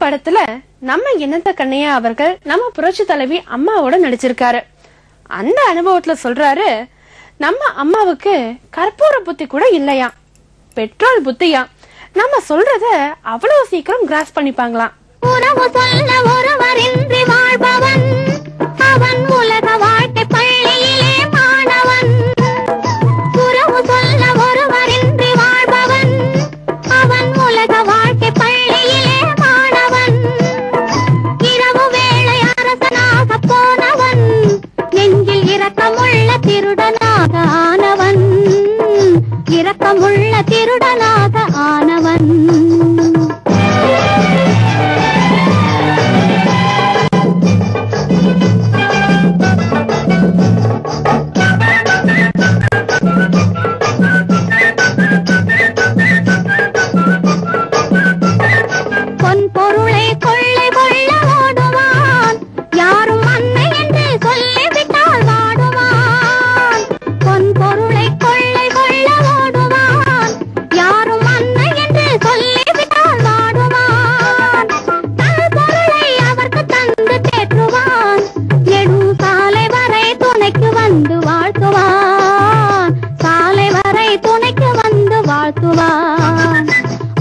படத்துல நம்ம என்னத்த கண்ணையா அவர்கள் நம்ம புரட்சி தலைவி அம்மாவோட நடிச்சிருக்காரு. அந்த அனுபவத்துல சொல்றாரு, நம்ம அம்மாவுக்கு கற்பூர புத்தி கூட இல்லையா, பெட்ரோல் புத்தியா. நம்ம சொல்றத அவ்வளவு சீக்கிரம் கிராஸ் பண்ணிப்பாங்களாம். உறவு சொல்ல ஒருவரின்றி வாழ்பவன் அவன் உலக வாழ்க்கை பள்ளியிலே மாணவன். உறவு சொல்ல ஒருவரின்றி வாழ்பவன் அவன் உலக வாழ்க்கை பள்ளியிலே மாணவன். இரவு வேளை அரசனாக போனவன் நெஞ்சில் இரக்கமுள்ள திருடனாக ஆனவன். இரக்கமுள்ள திருடனாக ஆனவன்.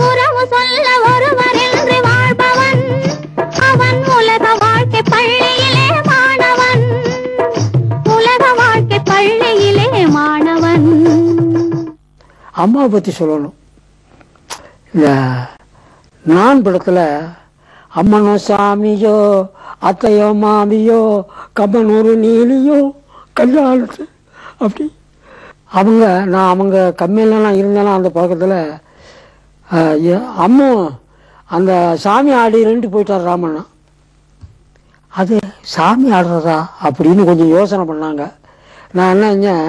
உறவு சொல்ல ஒருவரின்றி வாழ்பவன் அவன் உலக வாழ்க்கை பள்ளியிலே மாணவன். உலக வாழ்க்கை பள்ளியிலே மாணவன். அம்மாவை பத்தி சொல்லணும். இந்த நான் படத்துல அம்மனோ சாமியோ அத்தையோ மாமியோ கம்மனூரு நீலியோ கல்யாணத்து அப்படி அவங்க கம்மியிலாம் இருந்தேன்னா அந்த பழக்கத்தில் அம்மா அந்த சாமி ஆடிட்டு போயிட்டார் ராமண்ணா. அது சாமி ஆடுறதா அப்படின்னு கொஞ்சம் யோசனை பண்ணாங்க. நான் என்ன செஞ்சேன்,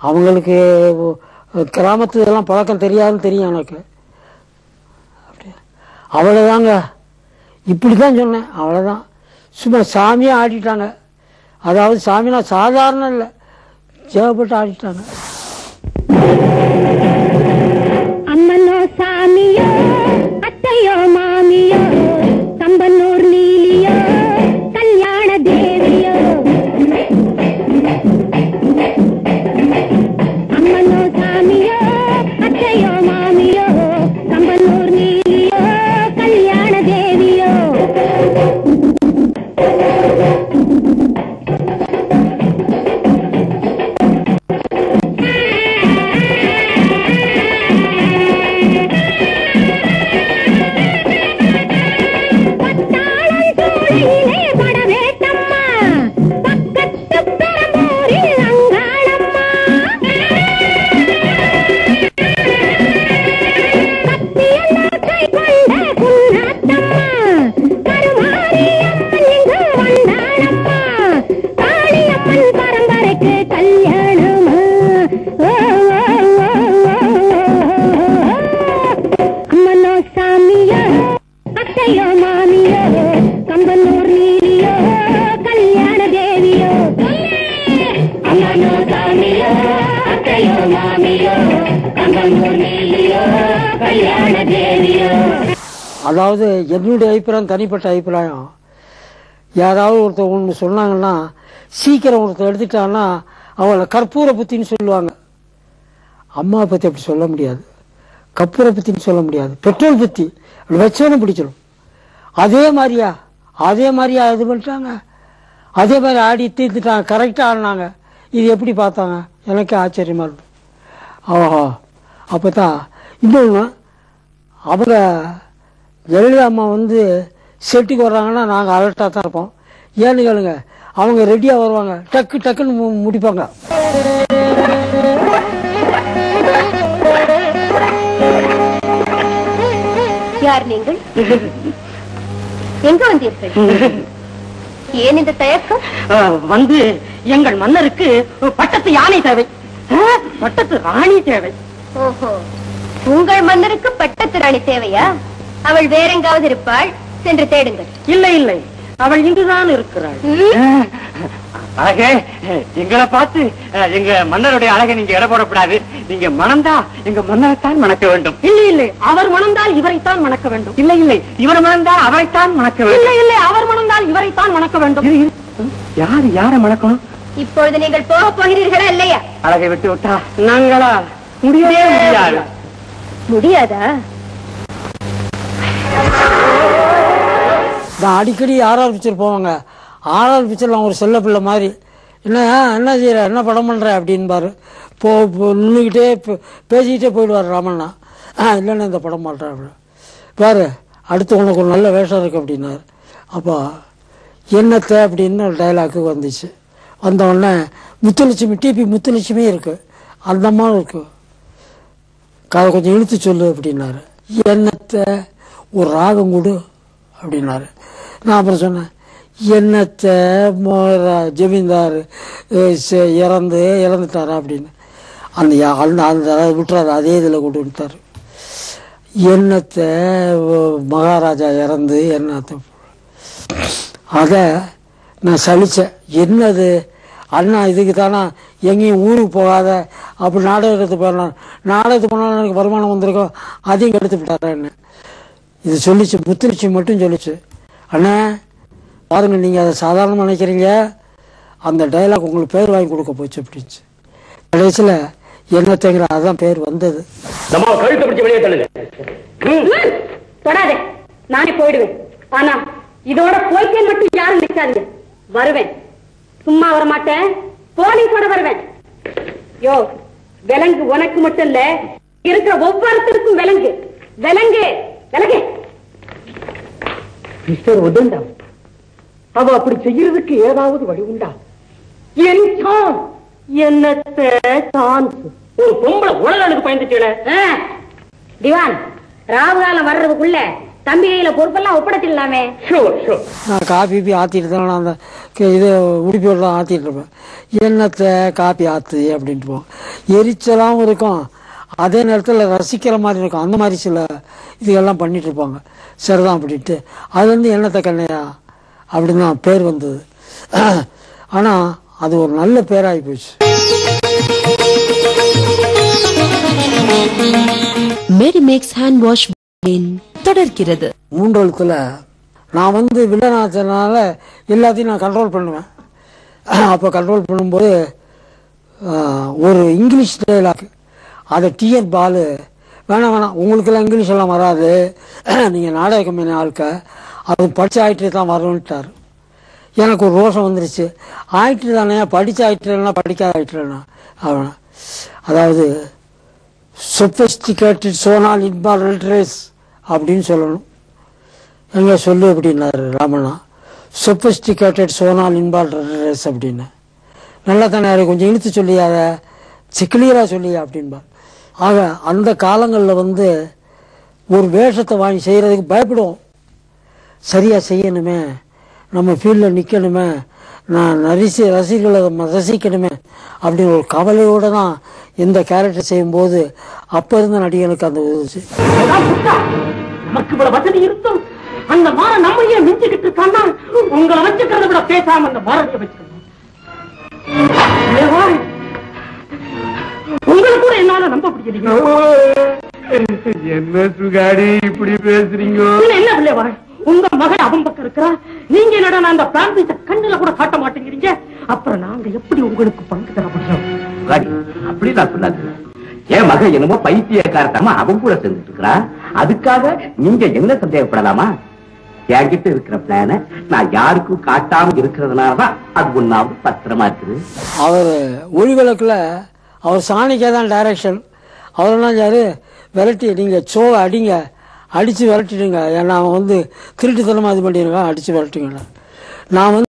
அவங்களுக்கு கிராமத்து இதெல்லாம் பழக்கம் தெரியாதுன்னு தெரியும் எனக்கு. அப்படி அவ்வளோதாங்க, இப்படி தான் சொன்னேன், அவ்வளோதான். சும்மா சாமியாக ஆடிட்டாங்க. அதாவது சாமினா சாதாரணம் இல்லை, தேவைப்பட்டு ஆடிட்டாங்க. அம்மனோ சாமியோ அத்தையோ மாமியோ கம்பனூர் நீலியோ கல்யாண தேவியோ. அம்மனோ சாமியோ அத்தையோ மாமியோ கம்பனூர் நீலியோ கல்யாண தேவியோ. அதாவது என்னுடைய அபிப்பிராயம், தனிப்பட்ட அபிப்பிராயம், யாராவது ஒருத்தர் ஒன்று சொன்னாங்கன்னா சீக்கிரம் ஒருத்தர் எடுத்துட்டாங்கன்னா அவளை கற்பூர புத்தின்னு சொல்லுவாங்க. அம்மாவை பற்றி அப்படி சொல்ல முடியாது, கற்பூர புத்தின்னு சொல்ல முடியாது, பெட்ரோல் புத்தி அப்படி வச்சோன்னு பிடிச்சிடும். அதே மாதிரியா இது பண்ணிட்டாங்க, அதே மாதிரி ஆடி தீர்த்துட்டாங்க, கரெக்டாக ஆடினாங்க. இது எப்படி பார்த்தாங்க, எனக்கே ஆச்சரியமாக இருக்கும். ஆஹா, அப்போ தான் இன்னொன்று, அவங்க ஜெயலலிதா அம்மா செட்டுக்கு வர்றாங்கன்னா நாங்கள் அலர்ட்டாக தான் இருப்போம். ஏன்னு கேளுங்க, அவங்க ரெடியாக வருவாங்க, டக்கு டக்குன்னு முடிப்பாங்க. யார் நீங்கள்? எங்க வந்தீர்கள்? ஏன் இந்த தயக்கம்? எங்கள் மன்னருக்கு பட்டத்து யானை தேவை, பட்டத்து ராணி தேவை. ஓஹோ, உங்கள் மன்னருக்கு பட்டத்து ராணி தேவையா? அவள் வேற எங்காவது இருப்பாள், சென்று தேடுங்கள். இல்லை இல்லை, அவள் இங்குதான் இருக்கிறாள். அழகே, எங்களை பார்த்து எங்க மன்னருடைய அழகை நீங்க எடை போடக்கூடாது. நீங்க மணந்தா எங்க மன்னரைத்தான் மணக்க வேண்டும். இல்லை இல்லை, அவர் மணந்தால் இவரைத்தான் மணக்க வேண்டும். இல்லை இல்லை, இவர் மணந்தால் அவரைத்தான் மணக்க வேண்டும். இல்லை இல்லை, அவர் மணந்தால் இவரைத்தான் மணக்க வேண்டும். யாரு யார மணக்கணும்? இப்பொழுது நீங்கள் போக போகிறீர்களா இல்லையா? அழகை விட்டு விட்டா நாங்களா முடியவே முடியாது. முடியாதா? நான் அடிக்கடி ஆர்ஆர் பிக்சர் போவாங்க. ஆர்ஆர் பிக்சர்ல ஒரு செல்ல பிள்ளை மாதிரி என்ன செய்யற, என்ன படம் பண்ற அப்படின்பாரு. நின்றுக்கிட்டே பேசிக்கிட்டே போயிடுவார் ராமண்ணா. இல்லைன்னா இந்த படம் மாட்டேன் அப்படி பாரு, அடுத்து உனக்கு ஒரு நல்ல வேஷம் இருக்கு அப்படின்னாரு. அப்போ என்னத்தை அப்படின்னு ஒரு டைலாக்கு வந்துச்சு. வந்த உடனே முத்துலட்சுமி, டிபி முத்துலட்சுமி இருக்கு, அந்த மாதிரி இருக்கு, கதை கொஞ்சம் இழுத்து சொல்லு அப்படின்னாரு. என்னத்தை ஒரு ராகம் கொடு அப்படின்னாரு. நான் அப்புறம் சொன்னேன், என்னத்தை ஜமீன்தார் இறந்துட்டாரா அப்படின்னு. அந்த விட்டுறாரு, அதே இதில் கொண்டு விட்டார். என்னத்தை மகாராஜா இறந்து என்னத்தை அதை நான் சலிச்சேன். என்னது அண்ணா, இதுக்கு தானா எங்கேயும் ஊருக்கு போகாத அப்படி நாடகத்துக்கு போயிடலாம், நாடகத்துக்கு போனாலும் எனக்கு வருமானம் வந்திருக்கோம், அதையும் கெடுத்து விட்டாரா என்ன. இது சொல்லிச்சு, முத்துலட்சுமி மட்டும் சொல்லிச்சு, அண்ணா பாருங்க நீங்க அதை சாதாரணமாக நினைக்கிறீங்க, அந்த டைலாக் உங்களுக்கு பேர் வாங்கி கொடுக்க போச்சு அப்படின்ச்சு. கடைசியில் என்னத்தைங்கிற அதான் பேர் வந்தது. தொடாதே, நானே போயிடுவேன். ஆனா இதோட போய்க்கே மட்டும் யாரும் நினைக்காதீங்க. வருவேன், சும்மா வர மாட்டேன், போலீஸோட வருவேன். யோ, விலங்கு உனக்கு மட்டும் இல்ல, இருக்கிற ஒவ்வொருத்தருக்கும் விலங்கு விலங்கு விலங்கு. மிஸ்டர் உதண்டா, அவ அப்படி செய்யறதுக்கு ஏதாவது வழி உண்டா? என்னத்தை சான்ஸ்? ஒரு பொம்பளை உடலுக்கு பயந்துட்டீங்கள. திவான், ராவுகாலம் வர்றதுக்குள்ள தம்பி கையில பொறுப்பெல்லாம் ஒப்படைச்சிடலாமே. நான் காப்பி ஆத்திட்டு தான் அந்த இது உடுப்பியோடலாம் ஆத்திட்டு இருப்பேன். என்னத்தை காப்பி ஆத்து அப்படின்ட்டு போவோம். எரிச்சலாகவும் இருக்கும், அதே நேரத்தில் ரசிக்கிற மாதிரி இருக்கும். அந்த மாதிரி சில இதுகள்லாம் பண்ணிட்டு இருப்பாங்க. சரிதான் அப்படின்ட்டு அது வந்து என்னத்தை கண்ணையா அப்படின்னு தான் பேர் வந்தது. ஆனால் அது ஒரு நல்ல பேராகி போச்சு. மேரி மேக்ஸ் ஹேண்ட் வாஷ் தொடர்கிறது. மூன்றெழுத்துல நான் வந்து வில்லனாச்சனால எல்லாத்தையும் நான் கண்ட்ரோல் பண்ணுவேன். அப்போ கண்ட்ரோல் பண்ணும்போது ஒரு இங்கிலீஷ் டைலாக், அதை டிஎன் பாலு வேணாம் உங்களுக்கெல்லாம் இங்கிலீஷ் எல்லாம் வராது, நீங்கள் நாடக கம்பெனி ஆட்க அது படித்த ஆயிட்டு தான் வரணுன்ட்டார். எனக்கு ஒரு ரோஷம் வந்துருச்சு. ஆயிட்டு தானே, படித்த ஆயிட்டுனா படிக்காத ஆயிட்டுனா அவன், அதாவது சொபிஸ்டிகேட்டட் சோனால் இன்பால் லிட்ரேஸ் அப்படின்னு சொல்லணும். எங்க சொல்லு அப்படின்னாரு ராமண்ணா. சொபிஸ்டிகேட்டட் சோனால் இன்பால் லிட்ரேஸ் அப்படின்னு நல்லா தானே, கொஞ்சம் இழுத்து சொல்லி அதை கிளியராக சொல்லி அப்படின்பார். ஆக அந்த காலங்களில் வந்து ஒரு வேஷத்தை வாங்கி செய்கிறதுக்கு பயப்படுவோம். சரியாக செய்யணுமே, நம்ம ஃபீல்டில் நிற்கணுமே, நான் ரசிகர்களை ரசிக்கணுமே அப்படின்னு ஒரு கவலையோடு தான் இந்த கேரக்டர் செய்யும்போது அப்போ இருந்த நடிகனுக்கு அந்த உதவுச்சு. நமக்கு இவ்வளவு வசதி இருக்கும், அந்த மாற நம்ம ஏன் மிஞ்சிக்கிட்டு இருக்கான்னா, உங்களை வச்சுக்கிறத விட பேசாம அந்த மாரத்தை வச்சுக்கணும். உங்களை கூட என்னால நம்ப முடியல. என்ன சுகாடி இப்படி பேசுறீங்க? என்ன பிள்ளைவா, உங்க மகள் அவன் பக்கம் இருக்கிறா, நீங்க என்னடா அந்த பிரான்சிஸ கண்ணுல கூட காட்ட மாட்டேங்கிறீங்க. அப்புறம் நாங்க எப்படி உங்களுக்கு பங்கு தர முடியும்? அப்படி நான் சொல்லாது. என் மக என்னமோ பைத்தியக்காரத்தமா அவன் கூட செஞ்சுட்டு இருக்கிறா, அதுக்காக நீங்க என்ன சந்தேகப்படலாமா? என்கிட்ட இருக்கிற பிளான நான் யாருக்கும் காட்டாம இருக்கிறதுனாலதான் அது ஒன்னாவது பத்திரமா இருக்குது. அவர் ஒளிவிளக்குல அவர் சாணிக்கே தான் டைரக்ஷன். அவரெல்லாம் யாரு விரட்டி, நீங்க சோவை அடிங்க, அடிச்சு விரட்டிடுங்க, ஏன்னா அவன் வந்து திருட்டுத்தனமா இது பண்ணிருக்கான், அடிச்சு விரட்டுங்க. நான் வந்து